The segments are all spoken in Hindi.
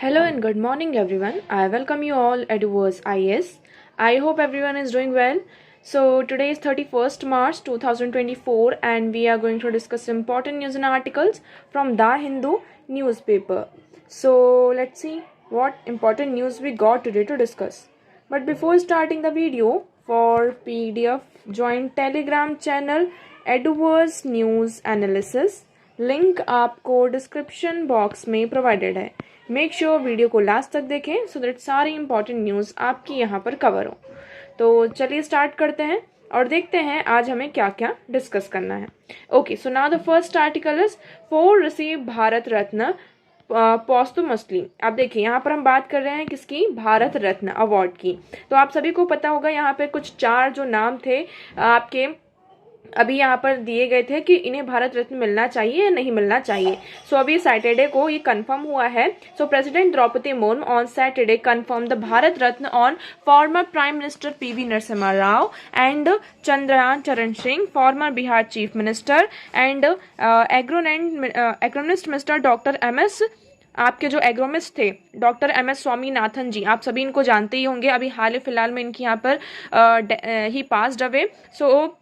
Hello and good morning everyone. I welcome you all at Words IS. I hope everyone is doing well. So today is 31st March 2024 and we are going to discuss important news and articles from The Hindu newspaper. So let's see what important news we got today to discuss. But before starting the video, for PDF join Telegram channel Edwards News Analysis. Link आपको डिस्क्रिप्शन बॉक्स में प्रोवाइडेड है. मेक श्योर वीडियो को लास्ट तक देखें सो दैट सारी इंपॉर्टेंट न्यूज़ आपकी यहाँ पर कवर हो. तो चलिए स्टार्ट करते हैं और देखते हैं आज हमें क्या क्या डिस्कस करना है. Okay, so now the first article is for receive Bharat Ratna posthumously. आप देखिए यहाँ पर हम बात कर रहे हैं किसकी, भारत रत्न अवार्ड की. तो आप सभी को पता होगा यहाँ पे कुछ 4 जो नाम थे आपके अभी यहाँ पर दिए गए थे कि इन्हें भारत रत्न मिलना चाहिए या नहीं मिलना चाहिए. सो अभी सैटरडे को ये कंफर्म हुआ है. So president Draupadi Murmu on Saturday confirm the Bharat Ratna on former prime minister PV Narasimha Rao and Chandrayaan Charan Singh, former Bihar chief minister and agronomist mister doctor MS. आपके जो एग्रोमिस्ट थे डॉक्टर MS स्वामीनाथन जी, आप सभी इनको जानते ही होंगे. अभी हाल फिलहाल में इनकी यहाँ पर ही पास्ड अवे. सो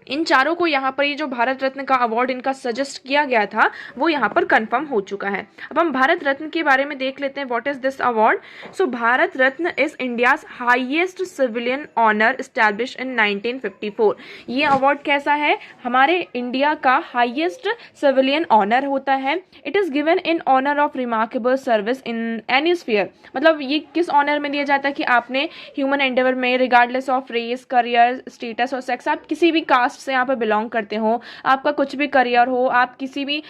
इन चारों को यहाँ पर ये जो भारत रत्न का अवार्ड इनका सजेस्ट किया गया था वो यहाँ पर कंफर्म हो चुका है. अब हम भारत रत्न के बारे में देख लेते हैं. What is this award. So Bharat Ratna is India's highest civilian honour establish in 1954. ये अवार्ड कैसा है, हमारे इंडिया का हाईएस्ट सिविलियन ऑनर होता है. It is given in honour of remarkable service in any sphere. मतलब ये किस ऑनर में दिया जाता है कि आपने ह्यूमन एंडेवर में regardless of race, career, status और सेक्स, आप किसी भी कास्ट से यहाँ पे बिलोंग करते हो, आपका कुछ भी करियर हो, आप किसी भी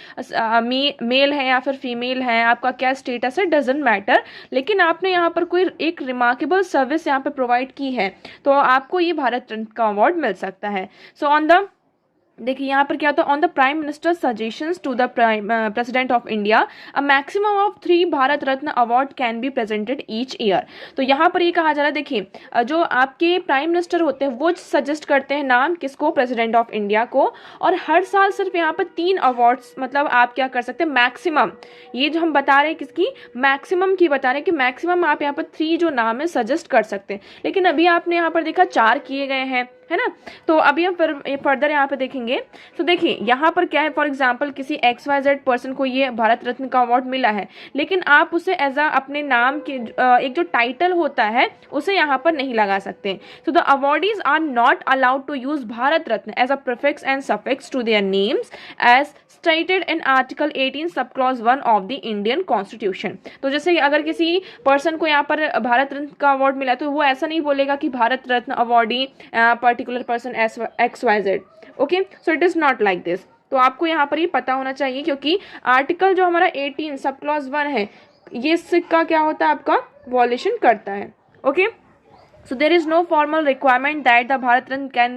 मेल है या फिर फीमेल है, आपका क्या स्टेटस है, डजेंट मैटर, लेकिन आपने यहाँ पर कोई एक रिमार्केबल सर्विस यहाँ पे प्रोवाइड की है तो आपको ये भारत रत्न का अवार्ड मिल सकता है. सो ऑन द देखिए यहाँ पर क्या होता है, on the prime minister suggestions to the president of India a maximum of 3 Bharat Ratna award can be presented each year. तो यहाँ पर ये कहा जा रहा है, देखिए जो आपके प्राइम मिनिस्टर होते हैं वो सजेस्ट करते हैं नाम किसको, प्रेसिडेंट ऑफ इंडिया को, और हर साल सिर्फ यहाँ पर 3 अवार्ड्स, मतलब आप क्या कर सकते हैं मैक्सिमम, ये जो हम बता रहे हैं किसकी, मैक्सिमम की बता रहे हैं कि मैक्सिमम आप यहाँ पर 3 जो नाम है सजेस्ट कर सकते हैं. लेकिन अभी आपने यहाँ पर देखा 4 किए गए हैं, है ना. तो अभी हम फर्दर यहाँ पे देखेंगे. तो देखिए यहाँ पर क्या है, फॉर एग्जांपल किसी XYZ पर्सन को ये भारत रत्न का अवार्ड मिला है, लेकिन आप उसे एज अ अपने नाम के एक जो टाइटल होता है उसे यहाँ पर नहीं लगा सकते. So the awardees are not allowed to use Bharat Ratna as a prefix and suffix to their names as stated in article 18 sub clause 1 of the Indian constitution. तो जैसे अगर किसी पर्सन को यहाँ पर भारत रत्न का अवार्ड मिला तो वो ऐसा नहीं बोलेगा कि Bharat Ratna awardee particular person XYZ. Okay, so it is not like this. तो आपको यहाँ पर ये पता होना चाहिए क्योंकि आर्टिकल जो हमारा 18 सब क्लॉज 1 है ये सिक्का क्या होता है आपका वॉल्यूशन करता है. Okay, so there is no formal requirement that the Bharat Ratna can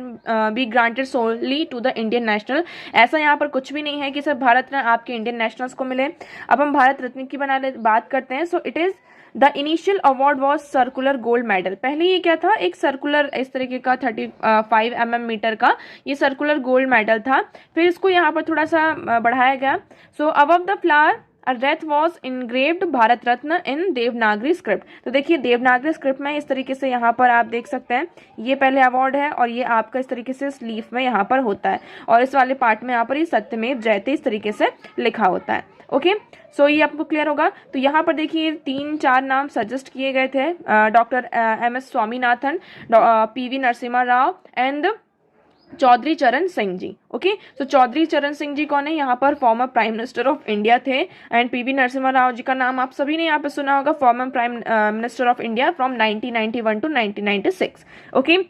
be granted solely to the Indian national. ऐसा यहाँ पर कुछ भी नहीं है कि सिर्फ भारत रत्न आपके इंडियन नेशनल्स को मिले. अब हम भारत रत्न की बात करते हैं. सो it is the initial award was circular gold medal. पहले ये क्या था, एक सर्कुलर इस तरीके का 35 mm मीटर का ये सर्कुलर गोल्ड मेडल था. फिर इसको यहाँ पर थोड़ा सा बढ़ाया गया. So above the flower A wreath was engraved Bharat Ratna in Devanagari script. तो देखिए देवनागरी स्क्रिप्ट में इस तरीके से यहाँ पर आप देख सकते हैं ये पहले अवार्ड है और ये आपका इस तरीके से स्लीव में यहाँ पर होता है और इस वाले पार्ट में यहाँ पर ये सत्यमेव जयते इस तरीके से लिखा होता है. ओके, सो ये आपको क्लियर होगा. तो यहाँ पर देखिए 3-4 नाम सजेस्ट किए गए थे, doctor MS Swaminathan, PV Narasimha Rao and Chaudhary Charan Singh ji. Okay, तो चौधरी चरण सिंह जी कौन है, यहाँ पर former prime minister of India थे. एंड PV नरसिम्हा राव जी का नाम आप सभी ने यहाँ पे सुना होगा, former prime minister of India from 1991 to 1996. Okay,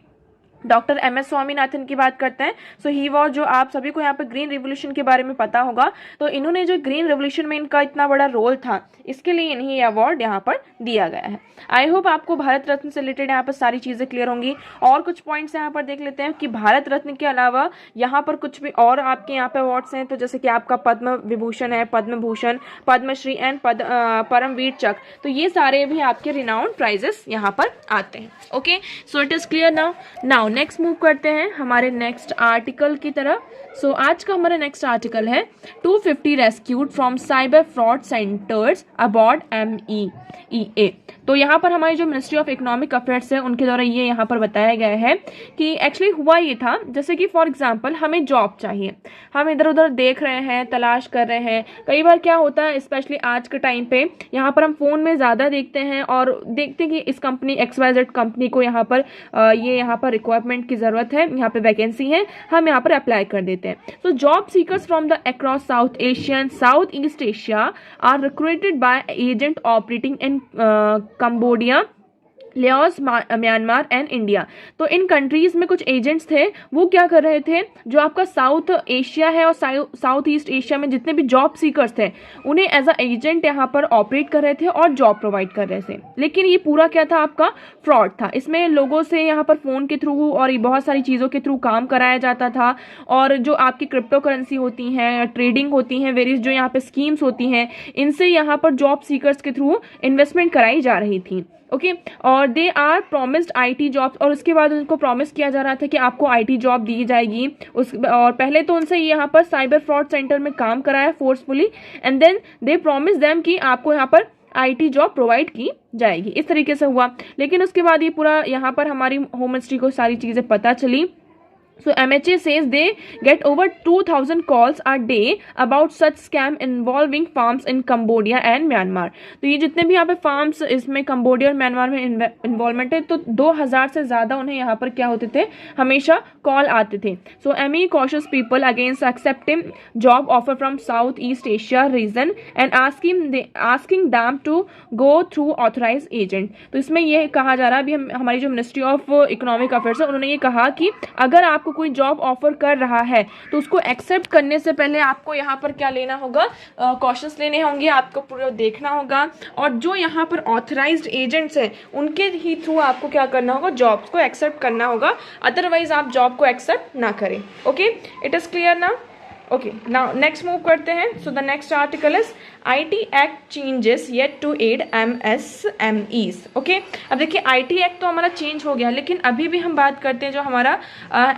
doctor MS Swaminathan की बात करते हैं. सो ही वॉज, जो आप सभी को यहाँ पे ग्रीन रिवोल्यूशन के बारे में पता होगा, तो इन्होंने जो ग्रीन रिवोल्यूशन में इनका इतना बड़ा रोल था इसके लिए इन्हें ये अवार्ड यहाँ पर दिया गया है. आई होप आपको भारत रत्न से रिलेटेड यहाँ पर सारी चीज़ें क्लियर होंगी. और कुछ पॉइंट्स यहाँ पर देख लेते हैं कि भारत रत्न के अलावा यहाँ पर कुछ भी और आपके यहाँ पे अवार्ड्स हैं. तो जैसे कि आपका पद्म विभूषण है, पद्म भूषण, पद्मश्री एंड परमवीर चक्र, तो ये सारे भी आपके रिनाउंड प्राइजेस यहाँ पर आते हैं. Okay, so it is clear now. Next move करते हैं हमारे नेक्स्ट आर्टिकल की तरफ। सो आज का हमारा नेक्स्ट आर्टिकल है 250 rescued from cyber fraud centers abroad MEEA। तो यहाँ पर हमारी जो मिनिस्ट्री ऑफ इकोनॉमिक अफेयर्स है उनके द्वारा ये यहाँ पर बताया गया है कि एक्चुअली हुआ ये था, जैसे कि फॉर एग्जांपल हमें जॉब चाहिए, हम इधर उधर देख रहे हैं, तलाश कर रहे हैं। कई बार क्या होता है, स्पेशली आज के टाइम पे यहाँ पर हम फोन में ज़्यादा देखते हैं और देखते हैं कि इस कंपनी XYZ कंपनी को यहाँ पर यहाँ पर रिक्वायरमेंट की ज़रूरत है, यहाँ पे वैकेंसी है, हम यहाँ पर अप्लाई कर देते हैं। So job seekers from the across South Asia and South East Asia are recruited by agent operating in Cambodia, Laos, Myanmar and India. तो इन कंट्रीज में कुछ एजेंट्स थे, वो क्या कर रहे थे, जो आपका साउथ एशिया है और साउथ ईस्ट एशिया में जितने भी जॉब सीकर्स थे उन्हें एज अ एजेंट यहाँ पर ऑपरेट कर रहे थे और जॉब प्रोवाइड कर रहे थे। लेकिन ये पूरा क्या था, आपका फ्रॉड था। इसमें लोगों से यहाँ पर फोन के थ्रू और ये बहुत सारी चीज़ों के थ्रू काम कराया जाता था, और जो आपकी क्रिप्टो करेंसी होती हैं, ट्रेडिंग होती हैं, वेरियस जो यहाँ पे स्कीम्स होती हैं, इनसे यहाँ पर जॉब सीकर्स के थ्रू इन्वेस्टमेंट कराई जा रही थी। ओके और they are promised IT jobs, और उसके बाद उनको प्रॉमिस किया जा रहा था कि आपको IT जॉब दी जाएगी। और पहले तो उनसे यहाँ पर साइबर फ्रॉड सेंटर में काम कराया forcefully, and then they promise them कि आपको यहाँ पर IT जॉब प्रोवाइड की जाएगी। इस तरीके से हुआ। लेकिन उसके बाद ये पूरा यहाँ पर हमारी होम मिनिस्ट्री को सारी चीज़ें पता चली। So MHA says they get over 2,000 calls a day about such scam involving farms in Cambodia and Myanmar। तो ये जितने भी यहाँ पे फार्म्स इसमें कंबोडिया और म्यांमार में इन्वॉल्वमेंट है, तो 2,000 से ज़्यादा उन्हें यहाँ पर क्या होते थे, हमेशा कॉल आते थे। सो ME cautious people against accepting job offer from South East Asia region and asking them to go through authorized agent। तो इसमें ये कहा जा रहा है, अभी हमारी जो मिनिस्ट्री ऑफ इकोनॉमिक अफेयर्स है उन्होंने ये कहा कि अगर आप कोई जॉब ऑफर कर रहा है तो उसको एक्सेप्ट करने से पहले आपको यहाँ पर क्या लेना होगा, कॉशंस लेने होंगे, आपको पूरा देखना होगा, और जो यहाँ पर ऑथराइज्ड एजेंट्स हैं उनके ही थ्रू आपको क्या करना होगा, जॉब्स को एक्सेप्ट करना होगा, अदरवाइज आप जॉब को एक्सेप्ट ना करें। ओके, इट इज क्लियर ना। ओके, नाउ नेक्स्ट मूव करते हैं। So the next article is IT act changes yet to add MSMEs। Okay, अब देखिए IT एक्ट तो हमारा चेंज हो गया, लेकिन अभी भी हम बात करते हैं जो हमारा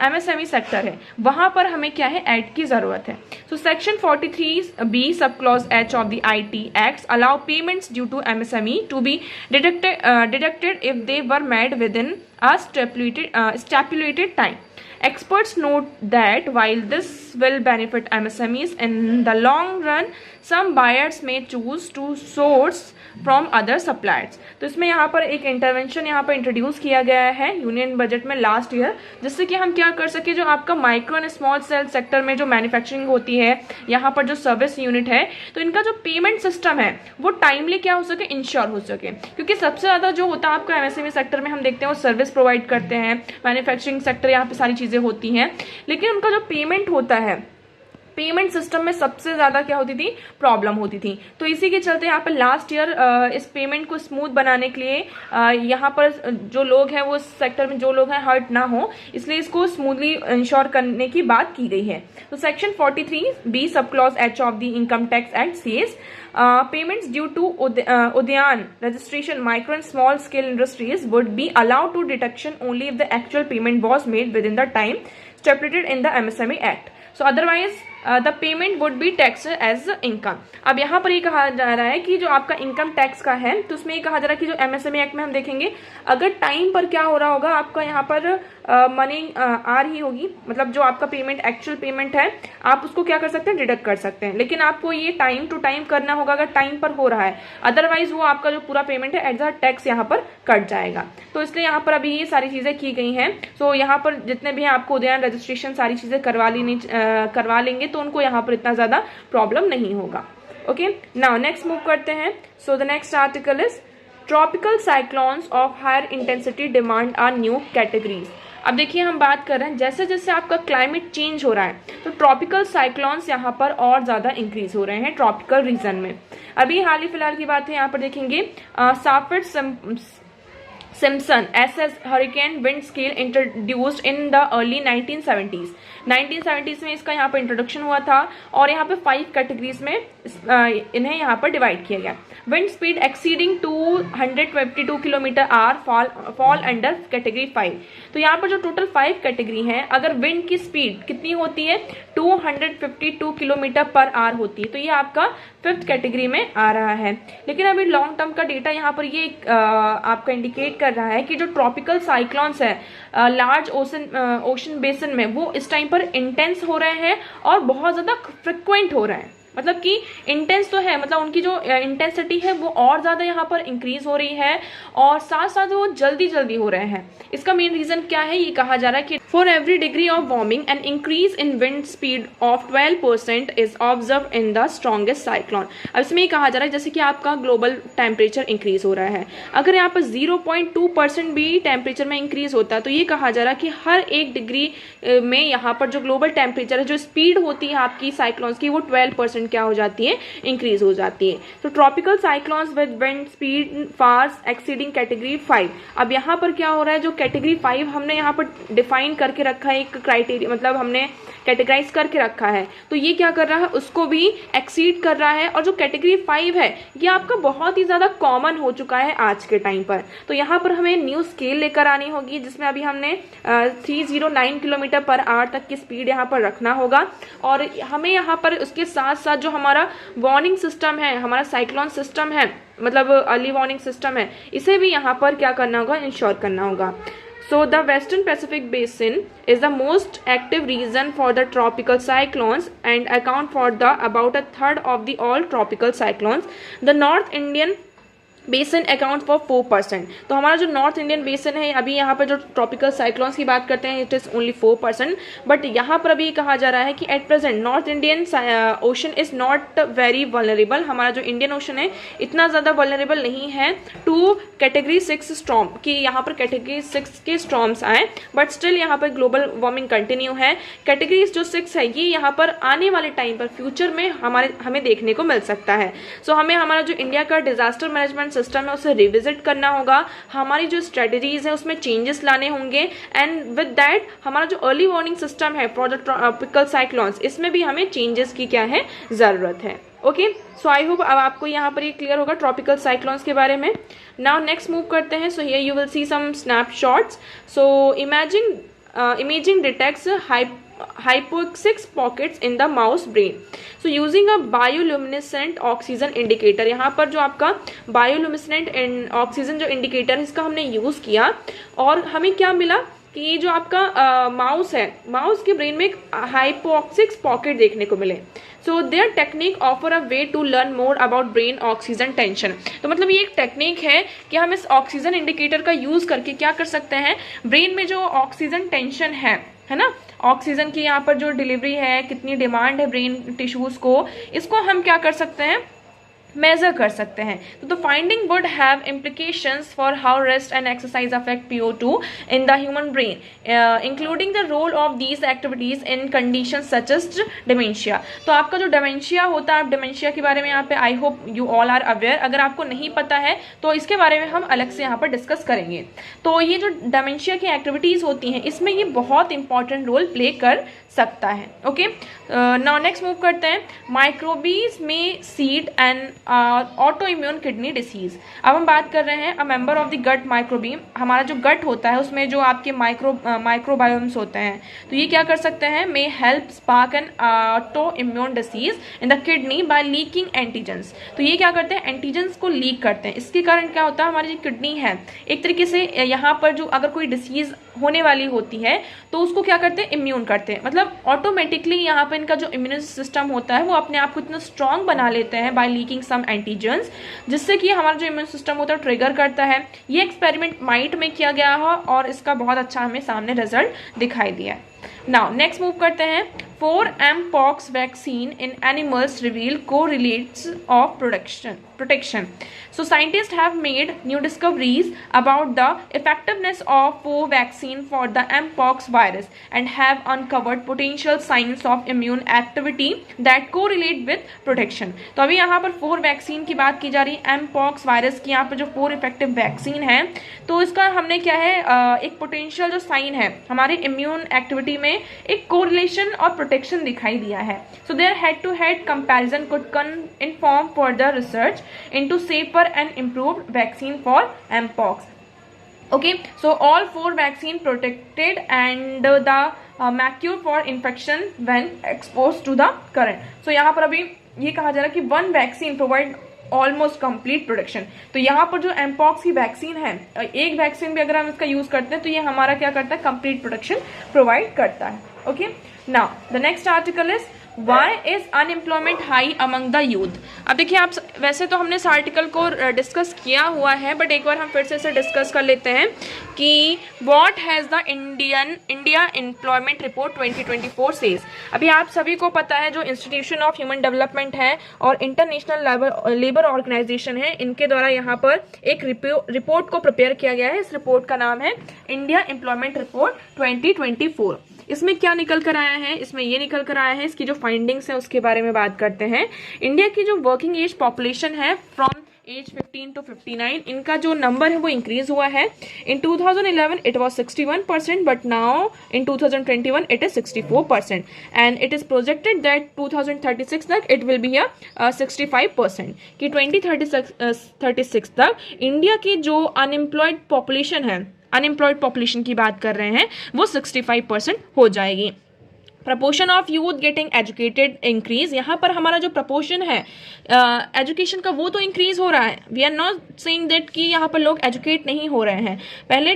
MSME सेक्टर है वहाँ पर हमें क्या है, ऐड की ज़रूरत है। सो section 43B sub clause H of the IT acts allow payments due to MSME to be deducted if they were made within a stipulated time। Experts note that while this will benefit MSMEs in the long run, some buyers may choose to source from other suppliers. तो इसमें यहाँ पर एक इंटरवेंशन यहाँ पर इंट्रोड्यूस किया गया है यूनियन बजट में लास्ट ईयर, जिससे कि हम क्या कर सके, जो आपका micro and small sale sector में जो मैन्युफैक्चरिंग होती है, यहाँ पर जो सर्विस यूनिट है, तो इनका जो पेमेंट सिस्टम है वो टाइमली क्या हो सके, इंश्योर हो सके। क्योंकि सबसे ज़्यादा जो होता है आपका MSME सेक्टर में हम देखते हैं वो सर्विस प्रोवाइड करते हैं, मैन्युफैक्चरिंग सेक्टर यहाँ पर सारी चीज़ें होती हैं, लेकिन उनका जो पेमेंट होता है, पेमेंट सिस्टम में सबसे ज़्यादा क्या होती थी, प्रॉब्लम होती थी। तो इसी के चलते यहाँ पर लास्ट ईयर इस पेमेंट को स्मूथ बनाने के लिए यहाँ पर जो लोग हैं, वो सेक्टर में जो लोग हैं हर्ट ना हो, इसलिए इसको स्मूथली इंश्योर करने की बात की गई है। तो section 43B sub clause H of the income tax act says payments due to Udyan registration micro and small scale industries would be allowed to deduction only if the actual payment was made within the time stipulated in the MSME Act। So otherwise the payment would be tax as income. अब यहाँ पर ये कहा जा रहा है कि जो आपका इनकम टैक्स का है, तो उसमें ये कहा जा रहा है कि जो MSME एक्ट में हम देखेंगे, अगर टाइम पर क्या हो रहा होगा, आपका यहाँ पर मनी आ रही होगी, मतलब जो आपका पेमेंट एक्चुअल पेमेंट है आप उसको क्या कर सकते हैं, डिडक्ट कर सकते हैं। लेकिन आपको ये टाइम टू टाइम करना होगा अगर टाइम पर हो रहा है, अदरवाइज वो आपका जो पूरा पेमेंट है एज अ टैक्स यहाँ पर कट जाएगा। तो इसलिए यहाँ पर अभी ये सारी चीज़ें की गई हैं। सो यहाँ पर जितने भी आपको उदयन रजिस्ट्रेशन सारी चीज़ें करवा लेंगे तो उनको यहाँ पर इतना ज़्यादा प्रॉब्लम नहीं होगा। ओके, नाउ नेक्स्ट मूव करते हैं। So the next article is tropical cyclones of higher intensity demand are new categories. अब देखिए हम बात कर रहे हैं जैसे जैसे आपका क्लाइमेट चेंज हो रहा है तो ट्रॉपिकल साइक्लोन्स यहाँ पर और ज़्यादा इंक्रीज हो रहे हैं ट्रॉपिकल रीजन में। अभी हाल ही फिलहाल की बात है, यहाँ पर देखेंगे Simpson SS hurricane wind scale introduced in the early 1970s. 1970s में इसका यहाँ पर इंट्रोडक्शन हुआ था और यहाँ पे 5 कैटेगरीज में इन्हें यहाँ पर डिवाइड किया गया। Wind speed exceeding 252 km/h fall under category 5। तो यहाँ पर जो टोटल 5 कैटेगरी हैं, अगर विंड की स्पीड कितनी होती है 252 km/h होती है, तो ये आपका 5th कैटेगरी में आ रहा है। लेकिन अभी लॉन्ग टर्म का डेटा यहाँ पर ये आपका इंडिकेट कर रहा है कि जो ट्रॉपिकल साइक्लोन्स है लार्ज ओशन बेसिन में, वो इस टाइम पर इंटेंस हो रहे हैं और बहुत ज़्यादा फ्रिक्वेंट हो रहे हैं। मतलब कि इंटेंस तो है, मतलब उनकी जो इंटेंसिटी है वो और ज़्यादा यहाँ पर इंक्रीज हो रही है और साथ साथ वो जल्दी जल्दी हो रहे हैं। इसका मेन रीज़न क्या है, ये कहा जा रहा है कि for every degree of warming an increase in wind speed of 12% is observe in the strongest cyclone. अब इसमें ये कहा जा रहा है जैसे कि आपका ग्लोबल टेम्परेचर इंक्रीज हो रहा है, अगर यहाँ पर 0.2% भी टेम्परेचर में इंक्रीज होता है तो ये कहा जा रहा है कि हर 1 डिग्री में यहाँ पर जो ग्लोबल टेम्परेचर है, जो स्पीड होती है आपकी साइक्लोन्स की, वो 12% क्या हो जाती है, इंक्रीज हो जाती है। तो tropical cyclones with wind speed far exceeding category 5। अब यहाँ पर क्या हो रहा है, जो कैटेगरी 5 हमने यहाँ पर डिफाइन करके रखा है, एक क्राइटेरिया मतलब हमने कैटेगराइज करके रखा है, तो ये क्या कर रहा है, उसको भी एक्सीड कर रहा है। और जो कैटेगरी 5 है ये आपका बहुत ही ज़्यादा कॉमन हो चुका है आज के टाइम पर। तो यहाँ पर हमें न्यू स्केल लेकर आनी होगी जिसमें अभी हमने 309 km/h तक की स्पीड यहाँ पर रखना होगा। और हमें यहाँ पर उसके साथ साथ जो हमारा वार्निंग सिस्टम है, हमारा साइक्लोन सिस्टम है, मतलब अर्ली वार्निंग सिस्टम है, इसे भी यहाँ पर क्या करना होगा, इंश्योर करना होगा। So the Western Pacific Basin is the most active region for the tropical cyclones and account for the about a third of the all tropical cyclones. The North Indian बेसन अकाउंट फॉर 4%। तो हमारा जो नॉर्थ इंडियन बेसन है, अभी यहाँ पर जो ट्रॉपिकल साइक्लोन्स की बात करते हैं, इट इज़ ओनली 4%। बट यहाँ पर अभी कहा जा रहा है कि at present north Indian ocean is not very vulnerable. हमारा जो इंडियन ओशन है इतना ज़्यादा वल्नरेबल नहीं है टू कैटेगरी 6 स्टॉर्म, कि यहाँ पर कैटेगरी 6 के स्टॉर्म्स आए, बट स्टिल यहाँ पर ग्लोबल वार्मिंग कंटिन्यू है। कैटेगरी जो 6 है ये यहाँ पर आने वाले टाइम पर फ्यूचर में हमें देखने को मिल सकता है। सो हमें हमारा जो इंडिया का डिजास्टर मैनेजमेंट सिस्टम है उसे रिविजिट करना होगा, हमारी जो स्ट्रेटजीज है उसमें चेंजेस लाने होंगे, एंड विद दैट हमारा जो अर्ली वार्निंग सिस्टम है फॉर द ट्रॉपिकल साइक्लोन्स, इसमें भी हमें चेंजेस की क्या है, ज़रूरत है। ओके, सो आई होप अब आपको यहाँ पर ये क्लियर होगा ट्रॉपिकल साइक्लोन्स के बारे में। नाउ नेक्स्ट मूव करते हैं। So here you will see some snapshots. So imaging detects hypoxic pockets in the mouse brain. So using a bioluminescent oxygen indicator, यहाँ पर जो आपका bioluminescent oxygen जो इंडिकेटर है इसका हमने यूज़ किया और हमें क्या मिला कि जो आपका माउस है, माउस के ब्रेन में एक हाइपोक्सिक पॉकेट देखने को मिले। So their technique offer a way to learn more about brain oxygen tension. तो मतलब ये एक टेक्निक है कि हम इस ऑक्सीजन इंडिकेटर का यूज़ करके क्या कर सकते हैं, ब्रेन में जो ऑक्सीजन टेंशन है ना, ऑक्सीजन की यहाँ पर जो डिलीवरी है, कितनी डिमांड है ब्रेन टिश्यूज़ को, इसको हम क्या कर सकते हैं, मेजर कर सकते हैं। तो the finding would have implications for how rest and exercise affect PO2 in the human brain, including the role of these activities in condition such as dementia. तो आपका जो डिमेंशिया होता है, आप डिमेंशिया के बारे में यहाँ पे I hope you all are aware, अगर आपको नहीं पता है तो इसके बारे में हम अलग से यहाँ पर डिस्कस करेंगे। तो ये जो डिमेंशिया की एक्टिविटीज़ होती हैं इसमें ये बहुत इंपॉर्टेंट रोल प्ले कर सकता है। ओके, नाउ नेक्स्ट मूव करते हैं। माइक्रोबीज में seed and autoimmune kidney disease. अब हम बात कर रहे हैं a member of the gut microbiome. हमारा जो गट होता है उसमें जो आपके माइक्रोबायोम्स होते हैं, तो ये क्या कर सकते हैं, may help spark an autoimmune disease in the kidney by leaking antigens. तो ये क्या करते हैं, एंटीजेंस को लीक करते हैं। इसके कारण क्या होता है, हमारी जो किडनी है एक तरीके से यहाँ पर जो अगर कोई डिसीज होने वाली होती है तो उसको क्या करते हैं, इम्यून करते हैं। मतलब ऑटोमेटिकली यहाँ पर इनका जो इम्यून सिस्टम होता है वो अपने आप को इतना स्ट्रांग बना लेते हैं बाय लीकिंग सम एंटीजेंस, जिससे कि हमारा जो इम्यून सिस्टम होता है ट्रिगर करता है। ये एक्सपेरिमेंट माइट में किया गया है और इसका बहुत अच्छा हमें सामने रिजल्ट दिखाई दिया है। नाउ नेक्स्ट मूव करते हैं, 4 mpox vaccine in animals reveal correlates of protection. So scientists have made new discoveries about the effectiveness of 4 vaccine for the mpox virus and have uncovered potential signs of immune activity that correlate with protection. तो अभी यहाँ पर 4 वैक्सीन की बात की जा रही है, mpox वायरस की यहाँ पर जो 4 इफेक्टिव वैक्सीन है, तो इसका हमने क्या है एक पोटेंशियल जो साइन है हमारे इम्यून एक्टिविटी में एक कोरिलेशन और प्रोटेक्शन दिखाई दिया है. So their head to head comparison could inform further research into safer and improved vaccine for mpox. Okay, so all 4 vaccine protected and the macule for infection when exposed to the current. So यहाँ पर अभी ये कहा जा रहा है कि 1 vaccine provide almost complete protection. तो यहाँ पर जो एमपॉक्स की वैक्सीन है, एक वैक्सीन भी अगर हम इसका यूज करते हैं तो ये हमारा क्या करता है, कंप्लीट प्रोटेक्शन प्रोवाइड करता है. Okay, now the next article is why is unemployment high among the youth. अब देखिए, आप वैसे तो हमने इस आर्टिकल को डिस्कस किया हुआ है, बट एक बार हम फिर से इसे डिस्कस कर लेते हैं कि what has the India employment report 2024 says. अभी आप सभी को पता है जो इंस्टीट्यूशन ऑफ ह्यूमन डेवलपमेंट है और इंटरनेशनल लेबर ऑर्गेनाइजेशन है, इनके द्वारा यहाँ पर एक रिपोर्ट को प्रिपेयर किया गया है. इस रिपोर्ट का नाम है इंडिया एम्प्लॉयमेंट रिपोर्ट 2024. इसमें क्या निकल कर आया है, इसमें ये निकल कर आया है, इसकी जो फाइंडिंग्स है उसके बारे में बात करते हैं. इंडिया की जो वर्किंग एज पॉपुलेशन है फ्रॉम एज 15 to 59, इनका जो नंबर है वो इंक्रीज हुआ है. इन 2011 it was 61%, but now in 2021 it is 64%, and it is projected that 2036 तक इट विल बी 65%. कि 2036 तक इंडिया की जो अनएम्प्लॉयड पॉपुलेशन है, अनएम्प्लॉयड पॉपुलेशन की बात कर रहे हैं, वो 65% हो जाएगी. Proportion of youth getting educated increase. यहाँ पर हमारा जो प्रपोर्शन है एजुकेशन का वो तो इंक्रीज हो रहा है. We are not saying that कि यहाँ पर लोग एजुकेट नहीं हो रहे हैं. पहले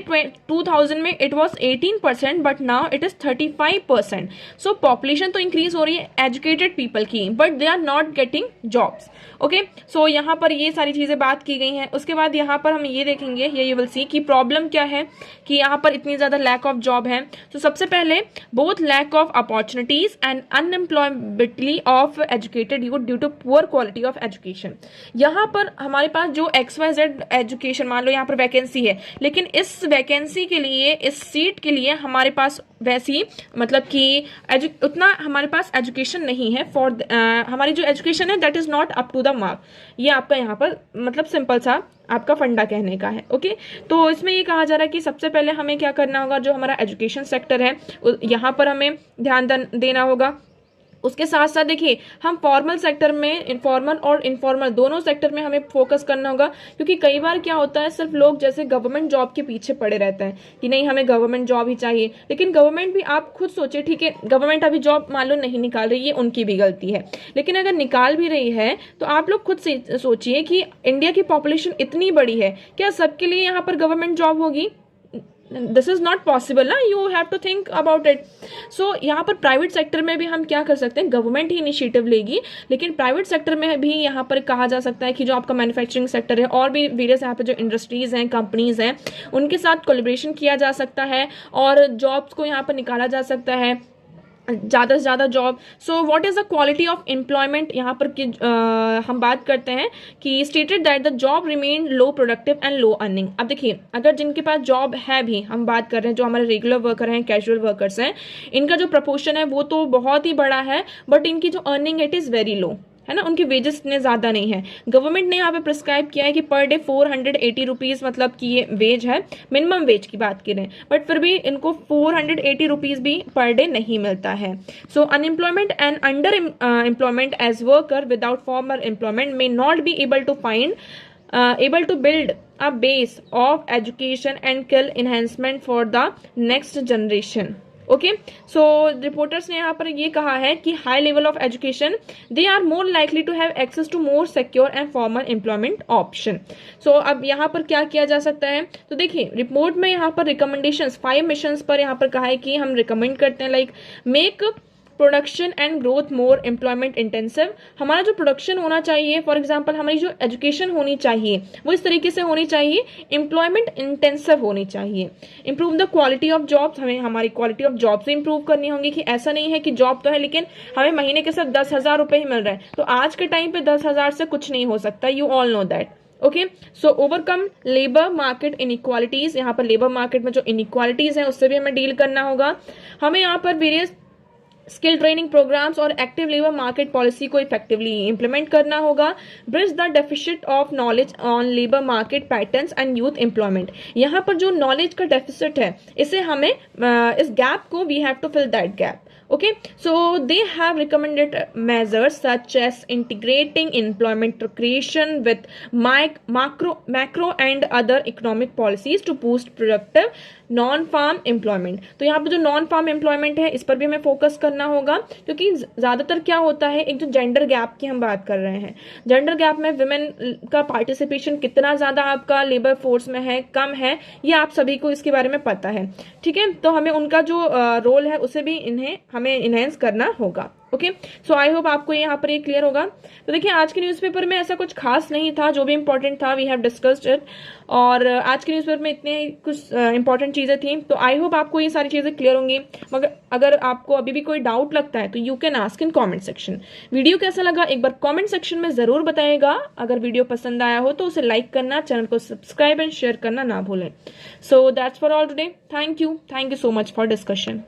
2000 में it was 18%, but now it is 35%. So population तो इंक्रीज हो रही है एजुकेटेड पीपल की, but they are not getting jobs. Okay, so यहाँ पर ये सारी चीज़ें बात की गई हैं. उसके बाद यहाँ पर हम ये देखेंगे, ये यू विल सी कि प्रॉब्लम क्या है कि यहाँ पर इतनी ज़्यादा लैक ऑफ जॉब है. तो सबसे पहले both lack of opportunities and unemployability of educated youth due to poor quality of education. यहाँ पर हमारे पास जो XYZ एजुकेशन, मान लो यहाँ पर वैकेंसी है, लेकिन इस वैकेंसी के लिए, इस सीट के लिए हमारे पास वैसी मतलब कि उतना हमारे पास एजुकेशन नहीं है फॉर हमारी जो एजुकेशन है that is not up to the mark. ये आपका यहाँ पर मतलब सिंपल सा आपका फंडा कहने का है. ओके, तो इसमें ये कहा जा रहा है कि सबसे पहले हमें क्या करना होगा, जो हमारा एजुकेशन सेक्टर है यहाँ पर हमें ध्यान देना होगा. उसके साथ साथ देखिए, हम फॉर्मल सेक्टर में, इनफॉर्मल और इनफॉर्मल दोनों सेक्टर में हमें फोकस करना होगा. क्योंकि कई बार क्या होता है, सिर्फ लोग जैसे गवर्नमेंट जॉब के पीछे पड़े रहते हैं कि नहीं हमें गवर्नमेंट जॉब ही चाहिए. लेकिन गवर्नमेंट भी, आप खुद सोचिए, ठीक है गवर्नमेंट अभी जॉब मान लो नहीं निकाल रही है, उनकी भी गलती है, लेकिन अगर निकाल भी रही है तो आप लोग खुद से सोचिए कि इंडिया की पॉपुलेशन इतनी बड़ी है, क्या सबके लिए यहाँ पर गवर्नमेंट जॉब होगी? दिस इज नॉट पॉसिबल ना, you have to think about it. So यहाँ पर प्राइवेट सेक्टर में भी हम क्या कर सकते हैं, गवर्नमेंट ही इनिशिएटिव लेगी, लेकिन प्राइवेट सेक्टर में भी यहाँ पर कहा जा सकता है कि जो आपका मैन्युफैक्चरिंग सेक्टर है और भी वेरियस यहाँ पर जो इंडस्ट्रीज हैं, कंपनीज हैं, उनके साथ कोलैबोरेशन किया जा सकता है और जॉब्स को यहाँ पर निकाला जा सकता है, ज़्यादा से ज़्यादा job. So what is the quality of employment, यहाँ पर कि हम बात करते हैं कि stated that the job remain low productive and low earning. अब देखिए, अगर जिनके पास जॉब है भी, हम बात कर रहे हैं जो हमारे रेगुलर वर्कर हैं, कैजुअल वर्कर्स हैं, इनका जो प्रपोर्शन है वो तो बहुत ही बड़ा है, बट इनकी जो earning it is very low है ना, उनकी वेजेस इतने ज़्यादा नहीं है. गवर्नमेंट ने यहाँ पे प्रिस्क्राइब किया है कि पर डे 480 रुपीज़ मतलब कि ये वेज है, मिनिमम वेज की बात करें, बट फिर भी इनको 480 रुपीज़ भी पर डे नहीं मिलता है. So unemployment and underemployment as worker without formal employment may not be able to build a base of education and skill enhancement for the next generation. Okay, so reporters ने यहाँ पर ये कहा है कि high level of education they are more likely to have access to more secure and formal employment option. So अब यहाँ पर क्या किया जा सकता है, तो देखिए रिपोर्ट में यहाँ पर रिकमेंडेशंस 5 मिशंस पर यहाँ पर कहा है कि हम रिकमेंड करते हैं, like make production and growth more employment intensive, हमारा जो प्रोडक्शन होना चाहिए, फॉर एग्जांपल हमारी जो एजुकेशन होनी चाहिए वो इस तरीके से होनी चाहिए, एम्प्लॉयमेंट इंटेंसिव होनी चाहिए। Improve the quality of jobs, हमें हमारी क्वालिटी ऑफ जॉब से इंप्रूव करनी होगी कि ऐसा नहीं है कि जॉब तो है लेकिन हमें महीने के साथ 10,000 रुपये ही मिल रहा है, तो आज के टाइम पे 10,000 से कुछ नहीं हो सकता, you all know that. Okay, so overcome labour market inequalities, यहाँ पर लेबर मार्केट में जो इनइक्वालिटीज हैं उससे भी हमें डील करना होगा। हमें यहाँ पर वेरियस स्किल ट्रेनिंग प्रोग्राम्स और एक्टिव लेबर मार्केट पॉलिसी को इफेक्टिवली इंप्लीमेंट करना होगा। Bridge the deficit of knowledge on labour market patterns and youth employment, यहाँ पर जो नॉलेज का डेफिसिट है इसे हमें इस गैप को we have to fill that gap. Okay, so they have recommended measures such as integrating employment creation with macro and other economic policies to boost productive non farm employment. तो यहाँ पर जो नॉन फार्म एम्प्लॉयमेंट है इस पर भी हमें फोकस करना होगा, क्योंकि ज़्यादातर क्या होता है, एक जो जेंडर गैप की हम बात कर रहे हैं, जेंडर गैप में विमेन का पार्टिसिपेशन कितना ज़्यादा आपका लेबर फोर्स में है, कम है, ये आप सभी को इसके बारे में पता है। ठीक है, तो हमें उनका जो रोल है उसे भी हमें इनहेंस करना होगा। ओके, सो आई होप आपको यहाँ पर ये क्लियर होगा। तो देखिए आज के न्यूज़पेपर में ऐसा कुछ खास नहीं था, जो भी इंपॉर्टेंट था वी हैव डिस्कस्ड इट, और आज के न्यूज़पेपर में इतने कुछ इंपॉर्टेंट चीज़ें थी, तो आई होप आपको ये सारी चीज़ें क्लियर होंगी। मगर अगर आपको अभी भी कोई डाउट लगता है तो you can ask in comment section. Video कैसा लगा एक बार कॉमेंट सेक्शन में ज़रूर बताइएगा। अगर वीडियो पसंद आया हो तो उसे लाइक करना, चैनल को सब्सक्राइब एंड शेयर करना ना भूलें। So that's for all today, thank you so much for discussion.